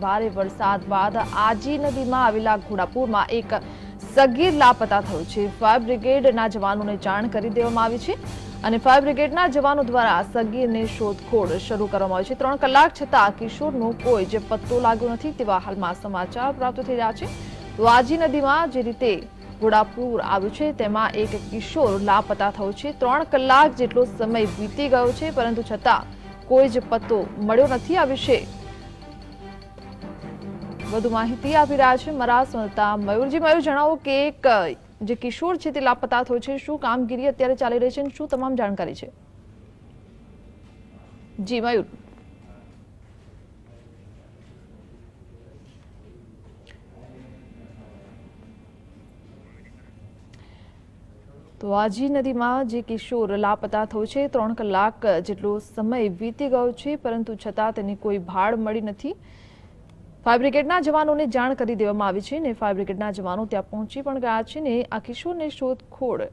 ભારે વરસાદ બાદ આજી નદીમાં આવેલા ઘોડાપુરમાં એક સગીર લાપતા થયું છે। ફાયર બ્રિગેડના જવાનોને જાણ કરી દેવામાં આવી છે અને ફાયર બ્રિગેડના જવાનો દ્વારા સગીરની શોધખોળ શરૂ કરવામાં આવી છે। 3 કલાક છતાં કિશોરનો કોઈ જ પત્તો લાગ્યો નથી તેવા હાલમાં સમાચાર પ્રાપ્ત થઈ રહ્યા છે। તો આજી નદીમાં જે રીતે ઘોડાપુર આવ્યું છે તેમાં એક કિશોર લાપતા થયો છે। 3 કલાક જેટલો સમય વીતી ગયો છે પરંતુ છતાં કોઈ જ પત્તો મળ્યો નથી। આ વિશે વધુ માહિતી આપી રહ્યા છે મારા સંવાદદાતા મયુરજી। મયુર, જણાવો કે એક જે કિશોર છે તે લાપતા થયો છે, શું કામગીરી અત્યારે ચાલી રહી છે અને શું તમામ જાણકારી છે? જી મયુર। તો આજી નદીમાં જે કિશોર લાપતા થયો છે 3 કલાક જેટલો સમય વીતી ગયો છે પરંતુ છતાં તેની કોઈ ભાળ મળી નથી। ફાયર બ્રિગેડના જવાનોને જાણ કરી દેવામાં આવી છે ને ફાયર બ્રિગેડના જવાનો ત્યાં પહોંચી પણ ગયા છે ને આ કિશોરને શોધખોળ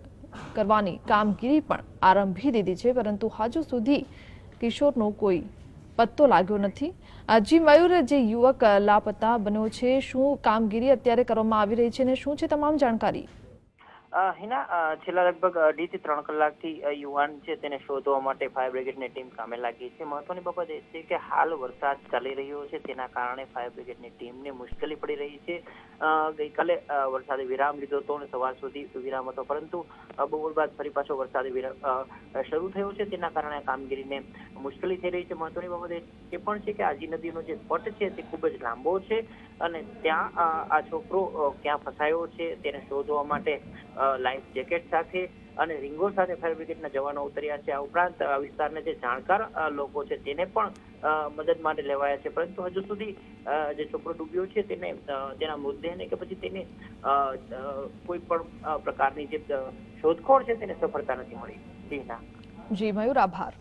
કરવાની કામગીરી પણ આરંભી દીધી છે પરંતુ હજુ સુધી કિશોરનો કોઈ પત્તો લાગ્યો નથી। જી મયુર, જે યુવક લાપતા બન્યો છે શું કામગીરી અત્યારે કરવામાં આવી રહી છે ને શું છે તમામ જાણકારી? હિના, છેલ્લા લગભગ 2 થી 3 કલાકથી યુવાન છે તેને શોધવા માટે ફાયર બ્રિગેડની ટીમ કામે લાગી છે। મહત્વની બાબત એ છે કે હાલ વરસાદ ચાલી રહ્યો છે તેના કારણે ફાયર બ્રિગેડની ટીમને મુશ્કેલી પડી રહી છે। ગઈકાલે વરસાદે વિરામ લીધો હતો અને સવાર સુધી વિરામ હતો પરંતુ બપોર બાદ ફરી પાછો વરસાદે શરૂ થયો છે તેના કારણે કામગીરીને મુશ્કેલી થઈ રહી છે। મહત્વની બાબત એ પણ છે કે આજી નદીનો જે પટ છે તે ખૂબ જ લાંબો છે અને ત્યાં આ છોકરો ક્યાં ફસાયો છે તેને શોધવા માટે લાઈફ જેકેટ સાથે અને રીંગો સાથે ફાયર બ્રિગેડના જવાનો ઉતર્યા છે। આ ઉપરાંત વિસ્તારના જે જાણકાર લોકો છે તેને પણ મદદ માટે લેવાયા છે પરંતુ હજુ સુધી જે છોકરો ડૂબ્યો છે તેને તેના મૃતદેહને કે પછી તેને કોઈ પણ પ્રકારની જે શોધખોળ છે તેને સફળતા નથી મળી। જી મયુર, આભાર।